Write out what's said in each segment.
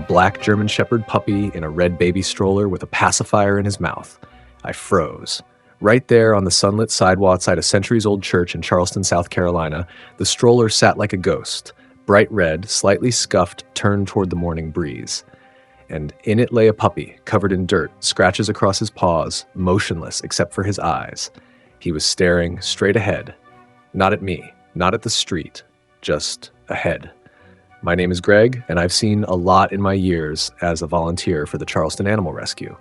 black German Shepherd puppy in a red baby stroller with a pacifier in his mouth. I froze. Right there on the sunlit sidewalk outside a centuries-old church in Charleston, South Carolina, the stroller sat like a ghost, bright red, slightly scuffed, turned toward the morning breeze. And in it lay a puppy, covered in dirt, scratches across his paws, motionless except for his eyes. He was staring straight ahead. Not at me, not at the street, just ahead. My name is Greg, and I've seen a lot in my years as a volunteer for the Charleston Animal Rescue.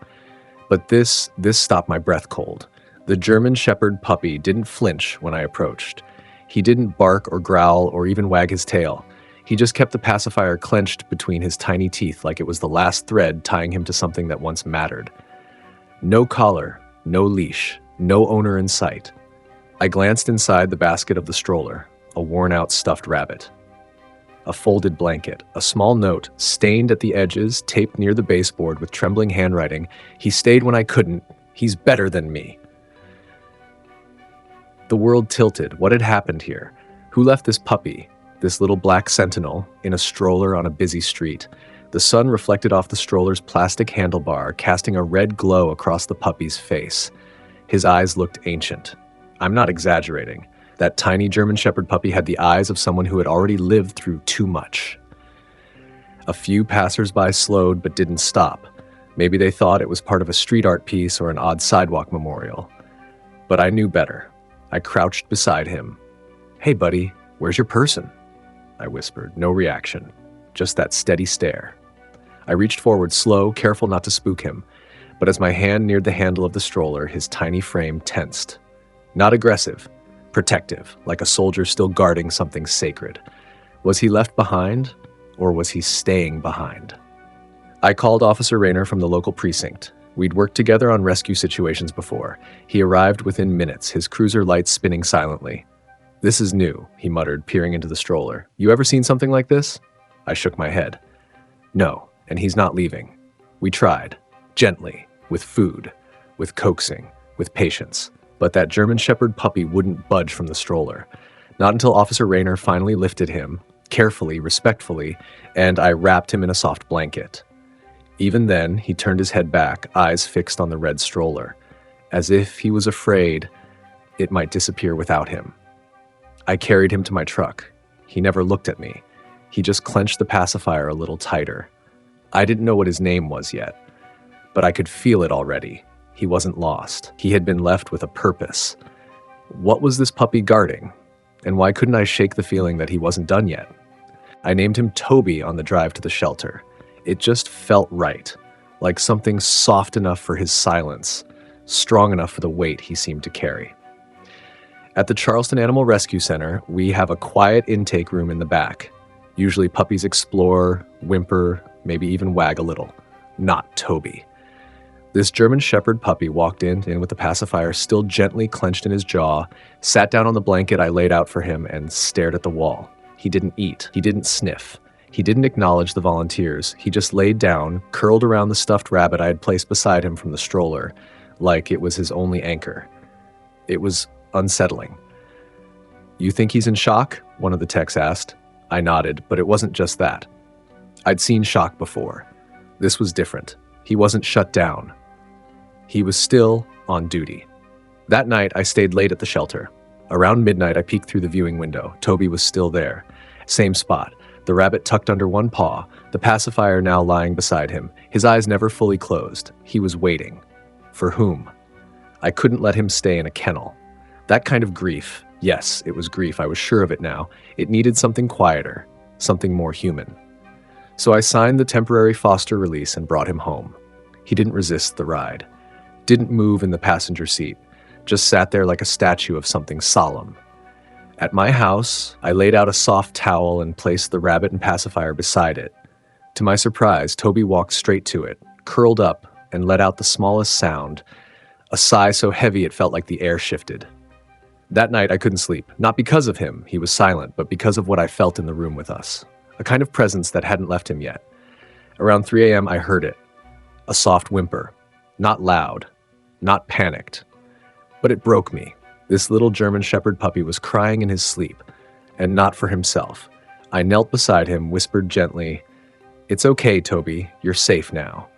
But this stopped my breath cold. The German Shepherd puppy didn't flinch when I approached. He didn't bark or growl or even wag his tail. He just kept the pacifier clenched between his tiny teeth like it was the last thread tying him to something that once mattered. No collar, no leash, no owner in sight. I glanced inside the basket of the stroller, a worn-out stuffed rabbit. A folded blanket, a small note, stained at the edges, taped near the baseboard with trembling handwriting. He stayed when I couldn't. He's better than me. The world tilted. What had happened here? Who left this puppy, this little black sentinel, in a stroller on a busy street? The sun reflected off the stroller's plastic handlebar, casting a red glow across the puppy's face. His eyes looked ancient. I'm not exaggerating. That tiny German Shepherd puppy had the eyes of someone who had already lived through too much. A few passers-by slowed but didn't stop. Maybe they thought it was part of a street art piece or an odd sidewalk memorial. But I knew better. I crouched beside him. "Hey, buddy, where's your person?" I whispered. No reaction, just that steady stare. I reached forward, slow, careful not to spook him. But as my hand neared the handle of the stroller, his tiny frame tensed. Not aggressive, protective, like a soldier still guarding something sacred. Was he left behind, or was he staying behind? I called Officer Rayner from the local precinct. We'd worked together on rescue situations before. He arrived within minutes, his cruiser lights spinning silently. "This is new," he muttered, peering into the stroller. "You ever seen something like this?" I shook my head. "No, and he's not leaving. We tried. Gently, with food, with coaxing, with patience. But that German Shepherd puppy wouldn't budge from the stroller. Not until Officer Rayner finally lifted him, carefully, respectfully, and I wrapped him in a soft blanket. Even then, he turned his head back, eyes fixed on the red stroller, as if he was afraid it might disappear without him. I carried him to my truck. He never looked at me. He just clenched the pacifier a little tighter. I didn't know what his name was yet, but I could feel it already. He wasn't lost. He had been left with a purpose. What was this puppy guarding? And why couldn't I shake the feeling that he wasn't done yet? I named him Toby on the drive to the shelter. It just felt right, like something soft enough for his silence, strong enough for the weight he seemed to carry. At the Charleston Animal Rescue Center, we have a quiet intake room in the back. Usually puppies explore, whimper, maybe even wag a little. Not Toby. This German Shepherd puppy walked in with the pacifier still gently clenched in his jaw, sat down on the blanket I laid out for him, and stared at the wall. He didn't eat. He didn't sniff. He didn't acknowledge the volunteers. He just laid down, curled around the stuffed rabbit I had placed beside him from the stroller, like it was his only anchor. It was unsettling. "You think he's in shock?" one of the techs asked. I nodded, but it wasn't just that. I'd seen shock before. This was different. He wasn't shut down. He was still on duty. That night, I stayed late at the shelter. Around midnight, I peeked through the viewing window. Toby was still there. Same spot. The rabbit tucked under one paw, the pacifier now lying beside him, his eyes never fully closed. He was waiting. For whom? I couldn't let him stay in a kennel. That kind of grief, yes, it was grief, I was sure of it now. It needed something quieter, something more human. So I signed the temporary foster release and brought him home. He didn't resist the ride. Didn't move in the passenger seat. Just sat there like a statue of something solemn. At my house, I laid out a soft towel and placed the rabbit and pacifier beside it. To my surprise, Toby walked straight to it, curled up, and let out the smallest sound, a sigh so heavy it felt like the air shifted. That night, I couldn't sleep. Not because of him, he was silent, but because of what I felt in the room with us. A kind of presence that hadn't left him yet. Around 3 a.m., I heard it. A soft whimper. Not loud, not panicked. But it broke me. This little German Shepherd puppy was crying in his sleep, and not for himself. I knelt beside him, whispered gently, It's okay, Toby. You're safe now.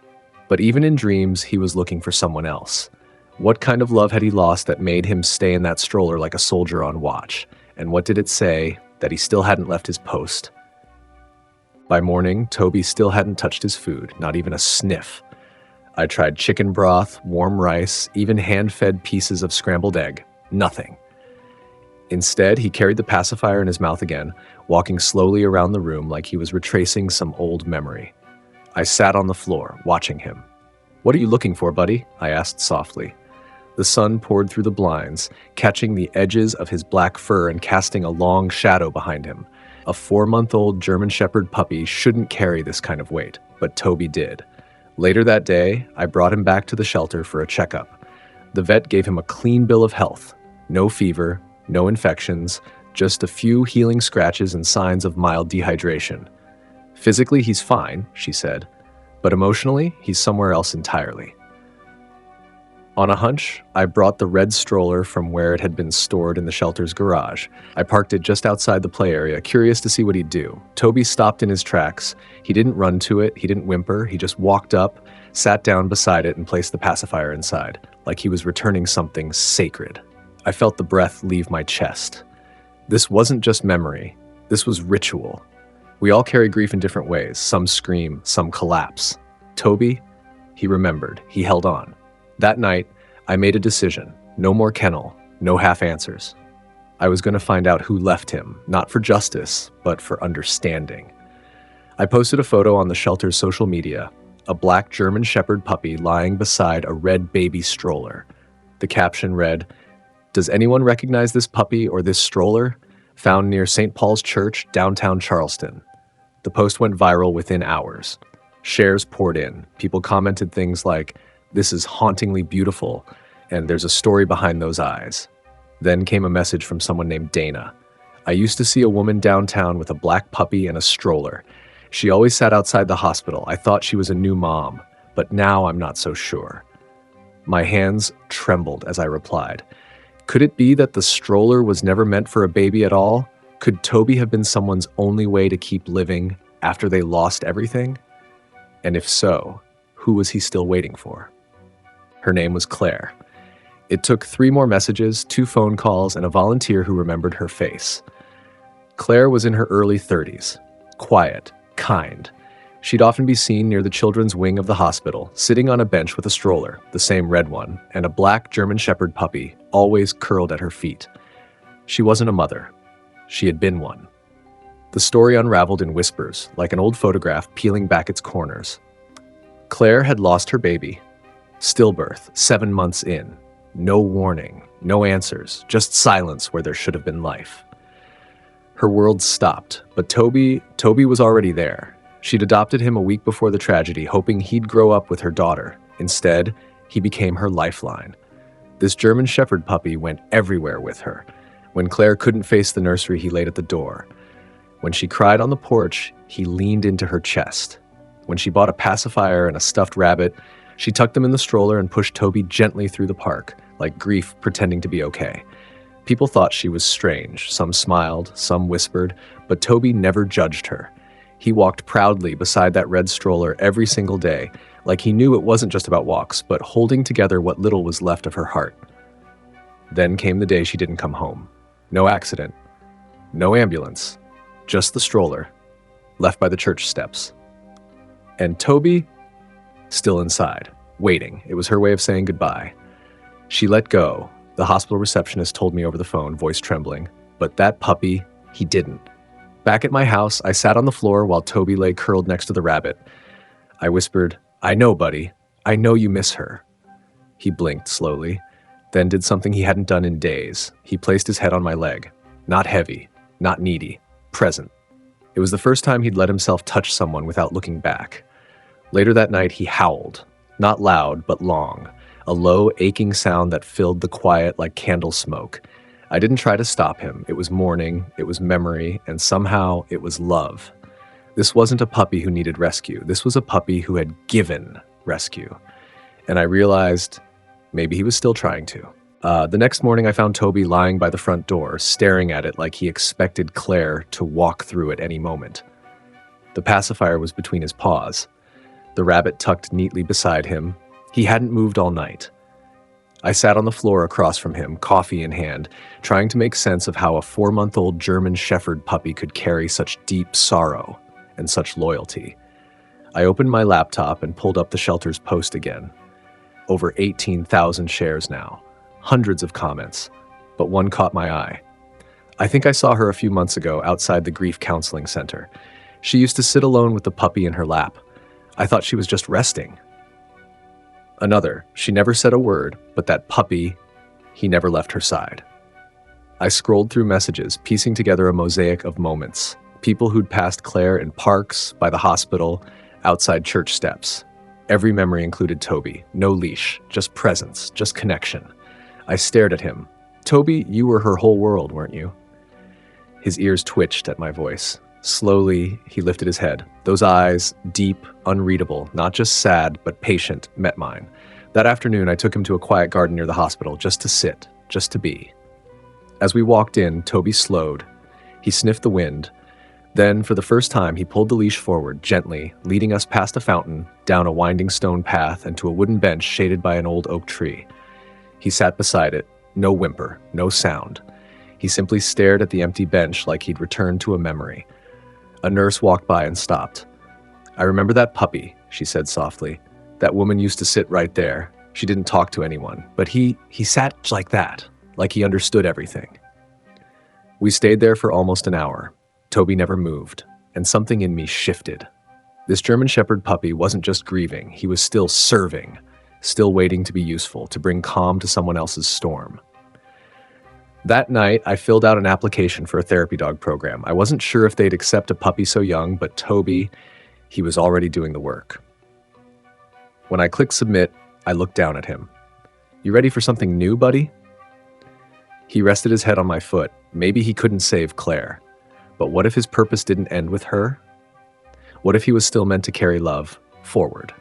But even in dreams, he was looking for someone else. What kind of love had he lost that made him stay in that stroller like a soldier on watch? And what did it say that he still hadn't left his post? By morning, Toby still hadn't touched his food, not even a sniff. I tried chicken broth, warm rice, even hand-fed pieces of scrambled egg. Nothing. Instead, he carried the pacifier in his mouth again, walking slowly around the room like he was retracing some old memory. I sat on the floor, watching him. "What are you looking for, buddy?" I asked softly. The sun poured through the blinds, catching the edges of his black fur and casting a long shadow behind him. A 4-month-old German Shepherd puppy shouldn't carry this kind of weight, but Toby did. Later that day, I brought him back to the shelter for a checkup. The vet gave him a clean bill of health. No fever, no infections, just a few healing scratches and signs of mild dehydration. Physically, he's fine, she said, but emotionally, he's somewhere else entirely. On a hunch, I brought the red stroller from where it had been stored in the shelter's garage. I parked it just outside the play area, curious to see what he'd do. Toby stopped in his tracks. He didn't run to it, he didn't whimper, he just walked up, sat down beside it, and placed the pacifier inside, like he was returning something sacred. I felt the breath leave my chest. This wasn't just memory, this was ritual. We all carry grief in different ways. Some scream, some collapse. Toby, he remembered, he held on. That night, I made a decision. No more kennel, no half answers. I was going to find out who left him, not for justice, but for understanding. I posted a photo on the shelter's social media, a black German Shepherd puppy lying beside a red baby stroller. The caption read, "Does anyone recognize this puppy or this stroller? Found near St. Paul's Church, downtown Charleston." The post went viral within hours. Shares poured in. People commented things like, "This is hauntingly beautiful," and "There's a story behind those eyes." Then came a message from someone named Dana. "I used to see a woman downtown with a black puppy and a stroller. She always sat outside the hospital. I thought she was a new mom, but now I'm not so sure." My hands trembled as I replied. Could it be that the stroller was never meant for a baby at all? Could Toby have been someone's only way to keep living after they lost everything? And if so, who was he still waiting for? Her name was Clare. It took 3 more messages, 2 phone calls, and a volunteer who remembered her face. Clare was in her early 30s, quiet, kind. She'd often be seen near the children's wing of the hospital, sitting on a bench with a stroller, the same red one, and a black German Shepherd puppy, always curled at her feet. She wasn't a mother. She had been one. The story unraveled in whispers, like an old photograph peeling back its corners. Clare had lost her baby. Stillbirth, 7 months in. No warning, no answers, just silence where there should have been life. Her world stopped, but Toby was already there. She'd adopted him a week before the tragedy, hoping he'd grow up with her daughter. Instead, he became her lifeline. This German Shepherd puppy went everywhere with her. When Clare couldn't face the nursery, he laid at the door. When she cried on the porch, he leaned into her chest. When she bought a pacifier and a stuffed rabbit, she tucked them in the stroller and pushed Toby gently through the park, like grief pretending to be okay. People thought she was strange. Some smiled, some whispered, but Toby never judged her. He walked proudly beside that red stroller every single day, like he knew it wasn't just about walks, but holding together what little was left of her heart. Then came the day she didn't come home. No accident, no ambulance, just the stroller, left by the church steps. And Toby, still inside, waiting. It was her way of saying goodbye. She let go. The hospital receptionist told me over the phone, voice trembling. But that puppy, he didn't. Back at my house, I sat on the floor while Toby lay curled next to the rabbit. I whispered, "I know, buddy. I know you miss her." He blinked slowly, then did something he hadn't done in days. He placed his head on my leg. Not heavy, not needy, present. It was the first time he'd let himself touch someone without looking back. Later that night, he howled. Not loud, but long. A low, aching sound that filled the quiet like candle smoke. I didn't try to stop him. It was morning, it was memory, and somehow it was love. This wasn't a puppy who needed rescue. This was a puppy who had given rescue. And I realized maybe he was still trying to. The next morning, I found Toby lying by the front door, staring at it like he expected Clare to walk through at any moment. The pacifier was between his paws. The rabbit tucked neatly beside him. He hadn't moved all night. I sat on the floor across from him, coffee in hand, trying to make sense of how a 4-month-old German Shepherd puppy could carry such deep sorrow and such loyalty. I opened my laptop and pulled up the shelter's post again. Over 18,000 shares now, hundreds of comments, but one caught my eye. I think I saw her a few months ago outside the grief counseling center. She used to sit alone with the puppy in her lap. I thought she was just resting. Another, she never said a word, but that puppy, he never left her side. I scrolled through messages, piecing together a mosaic of moments. People who'd passed Clare in parks, by the hospital, outside church steps. Every memory included Toby. No leash, just presence, just connection. I stared at him. Toby, you were her whole world, weren't you? His ears twitched at my voice. Slowly, he lifted his head. Those eyes, deep, unreadable, not just sad, but patient, met mine. That afternoon, I took him to a quiet garden near the hospital, just to sit, just to be. As we walked in, Toby slowed. He sniffed the wind. Then, for the first time, he pulled the leash forward, gently, leading us past a fountain, down a winding stone path, and to a wooden bench shaded by an old oak tree. He sat beside it, no whimper, no sound. He simply stared at the empty bench like he'd returned to a memory. A nurse walked by and stopped. I remember that puppy, she said softly. That woman used to sit right there. She didn't talk to anyone, but he sat like that, like he understood everything. We stayed there for almost an hour. Toby never moved, and something in me shifted. This German Shepherd puppy wasn't just grieving, he was still serving, still waiting to be useful, to bring calm to someone else's storm. That night, I filled out an application for a therapy dog program. I wasn't sure if they'd accept a puppy so young, but Toby, he was already doing the work. When I clicked submit, I looked down at him. You ready for something new, buddy? He rested his head on my foot. Maybe he couldn't save Clare. But what if his purpose didn't end with her? What if he was still meant to carry love forward?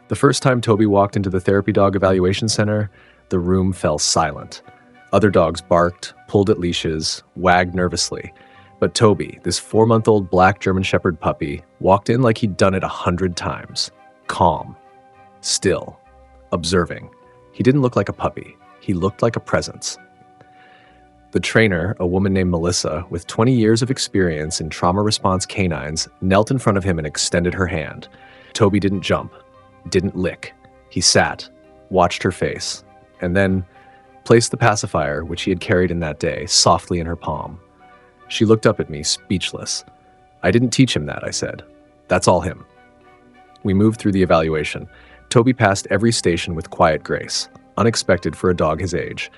The first time Toby walked into the therapy dog evaluation center, the room fell silent. Other dogs barked, pulled at leashes, wagged nervously. But Toby, this 4-month-old black German Shepherd puppy, walked in like he'd done it 100 times. Calm. Still. Observing. He didn't look like a puppy. He looked like a presence. The trainer, a woman named Melissa, with 20 years of experience in trauma response canines, knelt in front of him and extended her hand. Toby didn't jump, didn't lick. He sat, watched her face, and then placed the pacifier, which he had carried in that day, softly in her palm. She looked up at me, speechless. I didn't teach him that, I said. That's all him. We moved through the evaluation. Toby passed every station with quiet grace, unexpected for a dog his age.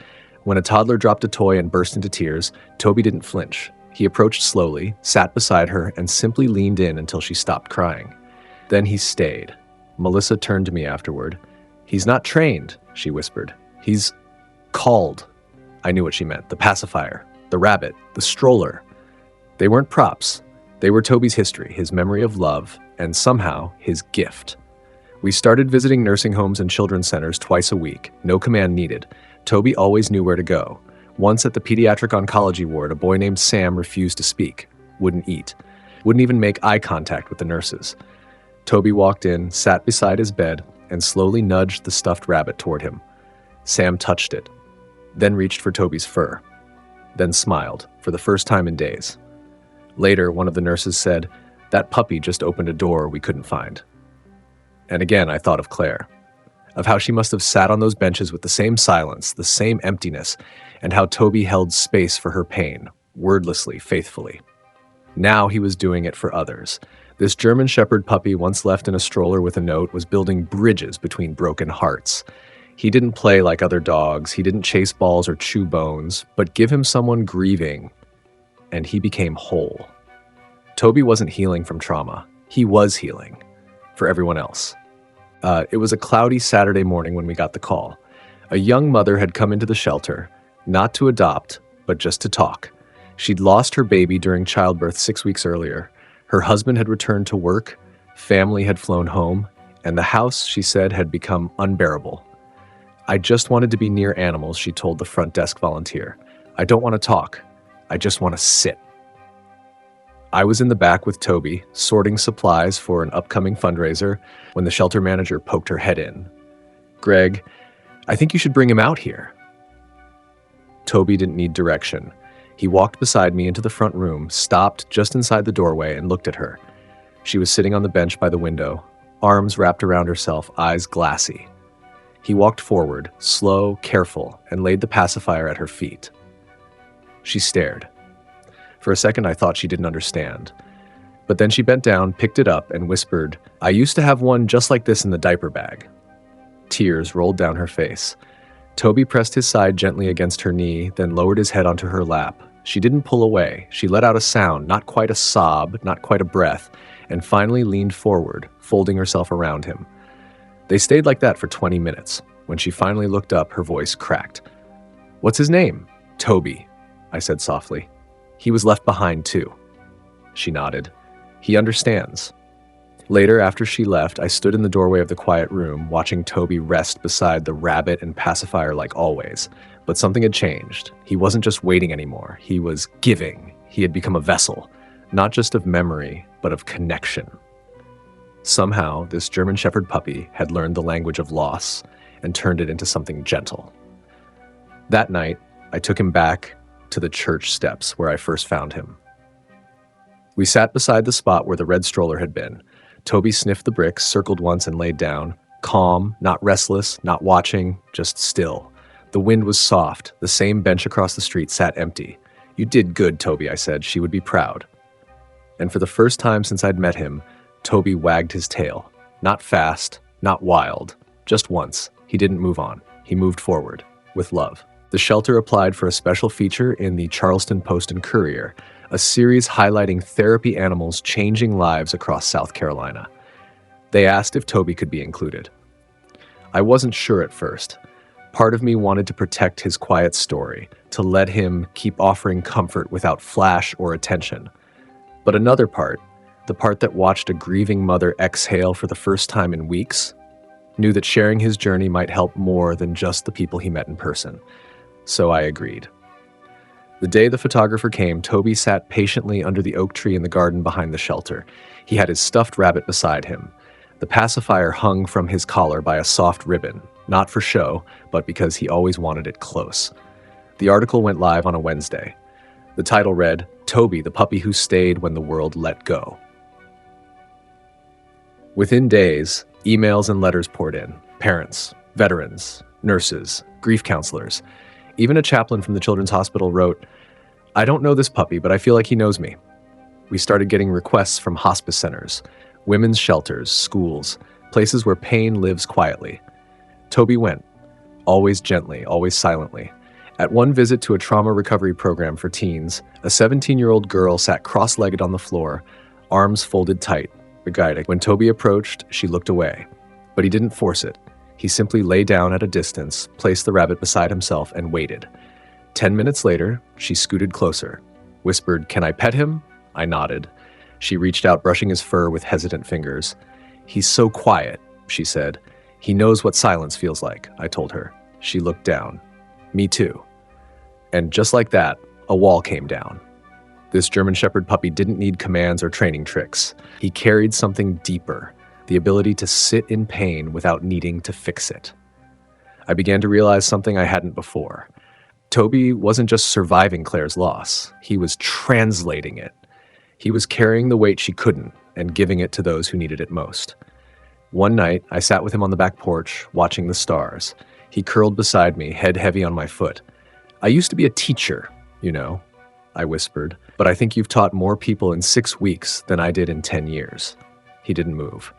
When a toddler dropped a toy and burst into tears, Toby didn't flinch. He approached slowly, sat beside her, and simply leaned in until she stopped crying. Then he stayed. Melissa turned to me afterward. He's not trained, she whispered. He's called. I knew what she meant. The pacifier, the rabbit, the stroller. They weren't props. They were Toby's history, his memory of love, and somehow his gift. We started visiting nursing homes and children's centers twice a week. No command needed. Toby always knew where to go. Once at the pediatric oncology ward, a boy named Sam refused to speak, wouldn't eat, wouldn't even make eye contact with the nurses. Toby walked in, sat beside his bed, and slowly nudged the stuffed rabbit toward him. Sam touched it, then reached for Toby's fur, then smiled, for the first time in days. Later, one of the nurses said, "That puppy just opened a door we couldn't find." And again, I thought of Clare, of how she must have sat on those benches with the same silence, the same emptiness, and how Toby held space for her pain, wordlessly, faithfully. Now he was doing it for others. This German Shepherd puppy, once left in a stroller with a note, was building bridges between broken hearts. He didn't play like other dogs, he didn't chase balls or chew bones, but give him someone grieving, and he became whole. Toby wasn't healing from trauma. He was healing for everyone else. It was a cloudy Saturday morning when we got the call. A young mother had come into the shelter, not to adopt, but just to talk. She'd lost her baby during childbirth 6 weeks earlier. Her husband had returned to work, family had flown home, and the house, she said, had become unbearable. "I just wanted to be near animals," she told the front desk volunteer. "I don't want to talk. I just want to sit." I was in the back with Toby, sorting supplies for an upcoming fundraiser, when the shelter manager poked her head in. "Greg, I think you should bring him out here." Toby didn't need direction. He walked beside me into the front room, stopped just inside the doorway, and looked at her. She was sitting on the bench by the window, arms wrapped around herself, eyes glassy. He walked forward, slow, careful, and laid the pacifier at her feet. She stared. For a second, I thought she didn't understand. But then she bent down, picked it up, and whispered, "I used to have one just like this in the diaper bag." Tears rolled down her face. Toby pressed his side gently against her knee, then lowered his head onto her lap. She didn't pull away. She let out a sound, not quite a sob, not quite a breath, and finally leaned forward, folding herself around him. They stayed like that for 20 minutes. When she finally looked up, her voice cracked. "What's his name?" "Toby," I said softly. "He was left behind too." She nodded. "He understands." Later, after she left, I stood in the doorway of the quiet room, watching Toby rest beside the rabbit and pacifier like always. But something had changed. He wasn't just waiting anymore. He was giving. He had become a vessel, not just of memory, but of connection. Somehow, this German Shepherd puppy had learned the language of loss and turned it into something gentle. That night, I took him back to the church steps where I first found him. We sat beside the spot where the red stroller had been. Toby sniffed the bricks, circled once, and laid down. Calm, not restless, not watching, just still. The wind was soft. The same bench across the street sat empty. "You did good, Toby," I said. "She would be proud." And for the first time since I'd met him, Toby wagged his tail. Not fast, not wild. Just once. He didn't move on. He moved forward, with love. The shelter applied for a special feature in the Charleston Post and Courier, a series highlighting therapy animals changing lives across South Carolina. They asked if Toby could be included. I wasn't sure at first. Part of me wanted to protect his quiet story, to let him keep offering comfort without flash or attention. But another part, the part that watched a grieving mother exhale for the first time in weeks, knew that sharing his journey might help more than just the people he met in person. So I agreed. The day the photographer came, Toby sat patiently under the oak tree in the garden behind the shelter. He had his stuffed rabbit beside him. The pacifier hung from his collar by a soft ribbon, not for show, but because he always wanted it close. The article went live on a Wednesday. The title read, "Toby, the puppy who stayed when the world let go." Within days, emails and letters poured in. Parents, veterans, nurses, grief counselors. Even a chaplain from the Children's Hospital wrote, "I don't know this puppy, but I feel like he knows me." We started getting requests from hospice centers, women's shelters, schools, places where pain lives quietly. Toby went, always gently, always silently. At one visit to a trauma recovery program for teens, a 17-year-old girl sat cross-legged on the floor, arms folded tight. When Toby approached, she looked away. But he didn't force it. He simply lay down at a distance, placed the rabbit beside himself, and waited. 10 minutes later, she scooted closer, whispered, "Can I pet him?" I nodded. She reached out, brushing his fur with hesitant fingers. "He's so quiet," she said. "He knows what silence feels like," I told her. She looked down. "Me too." And just like that, a wall came down. This German Shepherd puppy didn't need commands or training tricks. He carried something deeper, the ability to sit in pain without needing to fix it. I began to realize something I hadn't before. Toby wasn't just surviving Claire's loss. He was translating it. He was carrying the weight she couldn't and giving it to those who needed it most. One night, I sat with him on the back porch, watching the stars. He curled beside me, head heavy on my foot. "I used to be a teacher, you know," I whispered, "but I think you've taught more people in 6 weeks than I did in 10 years. He didn't move.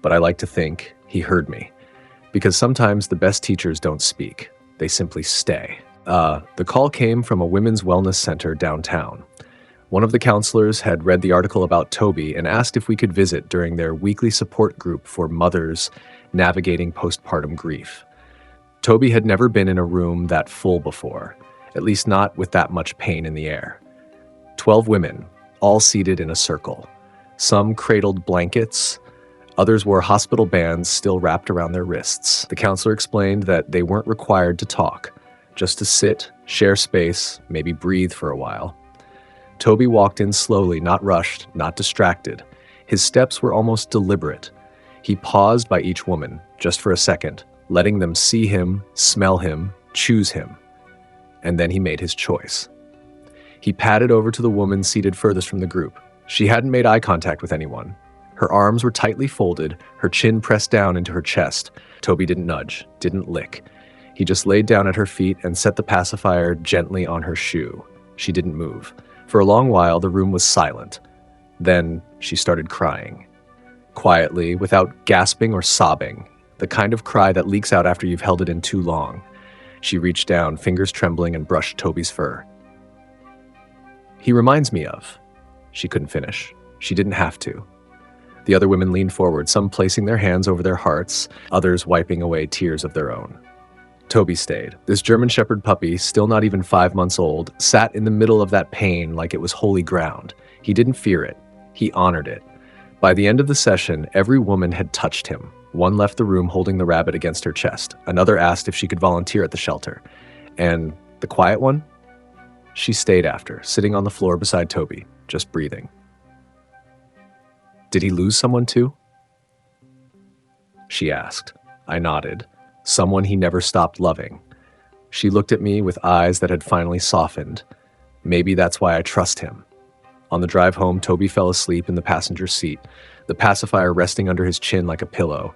But I like to think he heard me. Because sometimes the best teachers don't speak. They simply stay. The call came from a women's wellness center downtown. One of the counselors had read the article about Toby and asked if we could visit during their weekly support group for mothers navigating postpartum grief. Toby had never been in a room that full before, at least not with that much pain in the air. 12 women, all seated in a circle. Some cradled blankets, others wore hospital bands still wrapped around their wrists. The counselor explained that they weren't required to talk, just to sit, share space, maybe breathe for a while. Toby walked in slowly, not rushed, not distracted. His steps were almost deliberate. He paused by each woman, just for a second, letting them see him, smell him, choose him. And then he made his choice. He padded over to the woman seated furthest from the group. She hadn't made eye contact with anyone. Her arms were tightly folded, her chin pressed down into her chest. Toby didn't nudge, didn't lick. He just laid down at her feet and set the pacifier gently on her shoe. She didn't move. For a long while, the room was silent. Then she started crying. Quietly, without gasping or sobbing, the kind of cry that leaks out after you've held it in too long. She reached down, fingers trembling, and brushed Toby's fur. "He reminds me of..." She couldn't finish. She didn't have to. The other women leaned forward, some placing their hands over their hearts, others wiping away tears of their own. Toby stayed. This German Shepherd puppy, still not even 5 months old, sat in the middle of that pain like it was holy ground. He didn't fear it. He honored it. By the end of the session, every woman had touched him. One left the room holding the rabbit against her chest. Another asked if she could volunteer at the shelter. And the quiet one? She stayed after, sitting on the floor beside Toby, just breathing. "Did he lose someone too?" She asked. I nodded. Someone he never stopped loving. She looked at me with eyes that had finally softened. Maybe that's why I trust him. On the drive home, Toby fell asleep in the passenger seat, the pacifier resting under his chin like a pillow.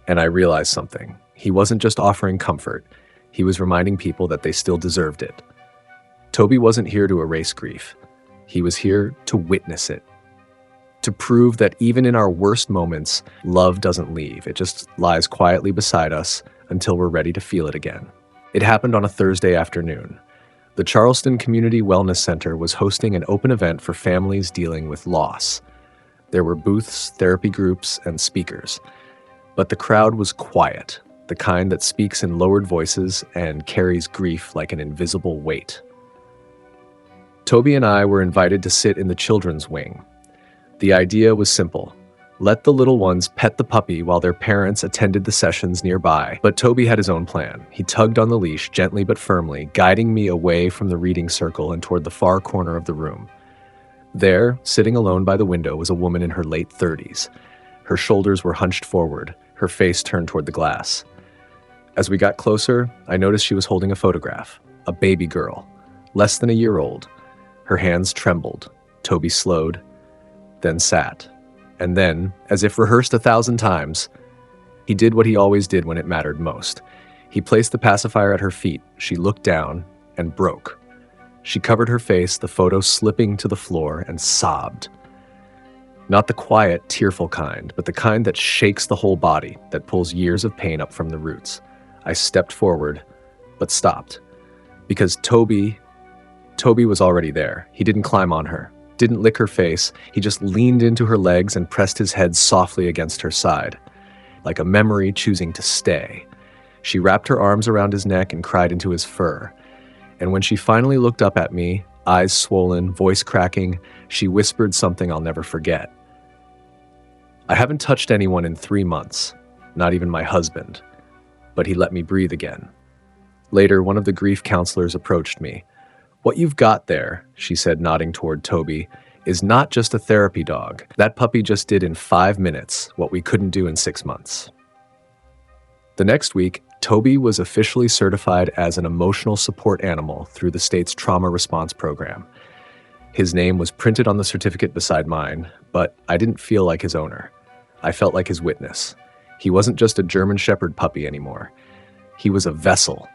And I realized something. He wasn't just offering comfort. He was reminding people that they still deserved it. Toby wasn't here to erase grief. He was here to witness it. To prove that even in our worst moments, love doesn't leave. It just lies quietly beside us until we're ready to feel it again. It happened on a Thursday afternoon. The Charleston Community Wellness Center was hosting an open event for families dealing with loss. There were booths, therapy groups, and speakers. But the crowd was quiet, the kind that speaks in lowered voices and carries grief like an invisible weight. Toby and I were invited to sit in the children's wing. The idea was simple. Let the little ones pet the puppy while their parents attended the sessions nearby. But Toby had his own plan. He tugged on the leash gently but firmly, guiding me away from the reading circle and toward the far corner of the room. There, sitting alone by the window, was a woman in her late 30s. Her shoulders were hunched forward, her face turned toward the glass. As we got closer, I noticed she was holding a photograph, a baby girl, less than a year old. Her hands trembled. Toby slowed, then sat. And then, as if rehearsed 1,000 times, he did what he always did when it mattered most. He placed the pacifier at her feet. She looked down and broke. She covered her face, the photo slipping to the floor, and sobbed. Not the quiet, tearful kind, but the kind that shakes the whole body, that pulls years of pain up from the roots. I stepped forward, but stopped. Because Toby was already there. He didn't climb on her, didn't lick her face. He just leaned into her legs and pressed his head softly against her side, like a memory choosing to stay. She wrapped her arms around his neck and cried into his fur. And when she finally looked up at me, eyes swollen, voice cracking, she whispered something I'll never forget. "I haven't touched anyone in 3 months, not even my husband, but he let me breathe again." Later, one of the grief counselors approached me. "What you've got there," she said, nodding toward Toby, "is not just a therapy dog. That puppy just did in 5 minutes what we couldn't do in 6 months." The next week, Toby was officially certified as an emotional support animal through the state's trauma response program. His name was printed on the certificate beside mine, but I didn't feel like his owner. I felt like his witness. He wasn't just a German Shepherd puppy anymore. He was a vessel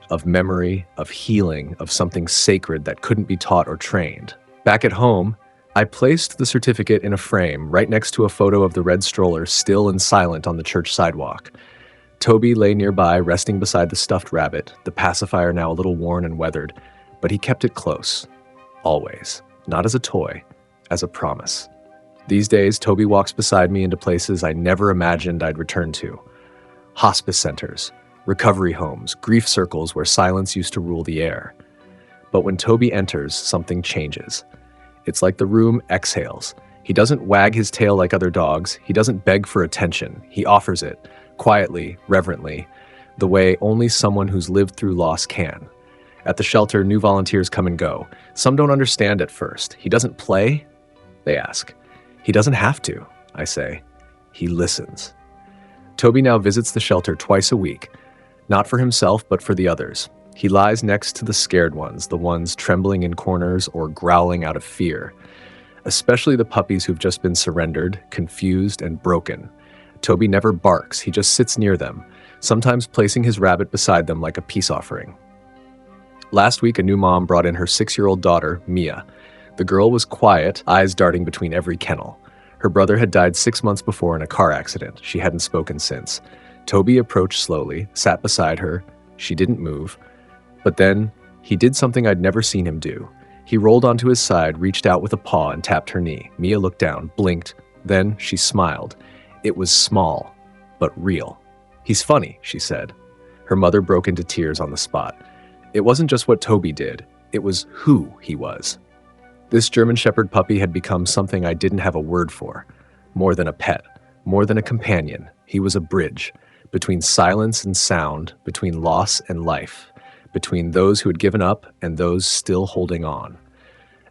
of memory, of healing, of something sacred that couldn't be taught or trained. Back at home, I placed the certificate in a frame right next to a photo of the red stroller still and silent on the church sidewalk. Toby lay nearby, resting beside the stuffed rabbit, the pacifier now a little worn and weathered, but he kept it close. Always. Not as a toy, as a promise. These days, Toby walks beside me into places I never imagined I'd return to. Hospice centers, recovery homes, grief circles where silence used to rule the air. But when Toby enters, something changes. It's like the room exhales. He doesn't wag his tail like other dogs. He doesn't beg for attention. He offers it, quietly, reverently, the way only someone who's lived through loss can. At the shelter, new volunteers come and go. Some don't understand at first. He doesn't play? They ask. He doesn't have to, I say. He listens. Toby now visits the shelter twice a week, not for himself, but for the others. He lies next to the scared ones, the ones trembling in corners or growling out of fear, especially the puppies who've just been surrendered, confused, and broken. Toby never barks, he just sits near them, sometimes placing his rabbit beside them like a peace offering. Last week, a new mom brought in her 6-year-old daughter, Mia. The girl was quiet, eyes darting between every kennel. Her brother had died 6 months before in a car accident. She hadn't spoken since. Toby approached slowly, sat beside her. She didn't move. But then, he did something I'd never seen him do. He rolled onto his side, reached out with a paw, and tapped her knee. Mia looked down, blinked. Then she smiled. It was small, but real. "He's funny," she said. Her mother broke into tears on the spot. It wasn't just what Toby did. It was who he was. This German Shepherd puppy had become something I didn't have a word for. More than a pet, more than a companion. He was a bridge between silence and sound, between loss and life, between those who had given up and those still holding on.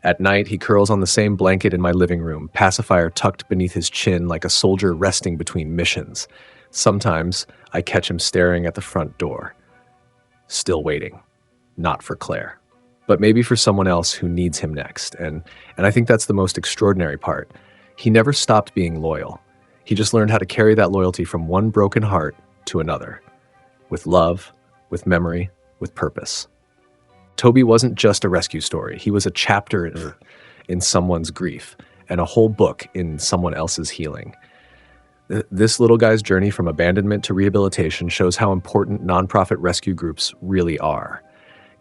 At night, he curls on the same blanket in my living room, Pacifier tucked beneath his chin like a soldier resting between missions. Sometimes I catch him staring at the front door. Still waiting. Not for Claire, but maybe for someone else who needs him next. And I think that's the most extraordinary part. He never stopped being loyal. He just learned how to carry that loyalty from one broken heart to another, with love, with memory, with purpose. Toby wasn't just a rescue story. He was a chapter in someone's grief and a whole book in someone else's healing. This little guy's journey from abandonment to rehabilitation shows how important nonprofit rescue groups really are.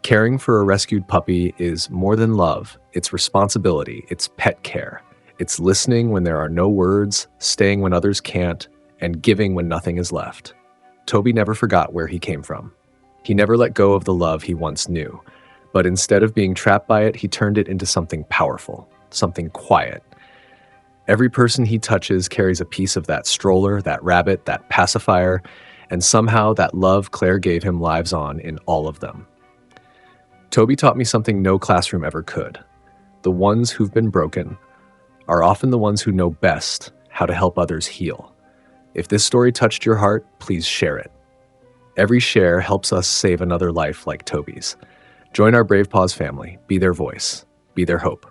Caring for a rescued puppy is more than love. It's responsibility. It's pet care. It's listening when there are no words, staying when others can't, and giving when nothing is left. Toby never forgot where he came from. He never let go of the love he once knew. But instead of being trapped by it, he turned it into something powerful, something quiet. Every person he touches carries a piece of that stroller, that rabbit, that pacifier, and somehow that love Claire gave him lives on in all of them. Toby taught me something no classroom ever could. The ones who've been broken are often the ones who know best how to help others heal. If this story touched your heart, please share it. Every share helps us save another life like Toby's. Join our Brave Paws family. Be their voice. Be their hope.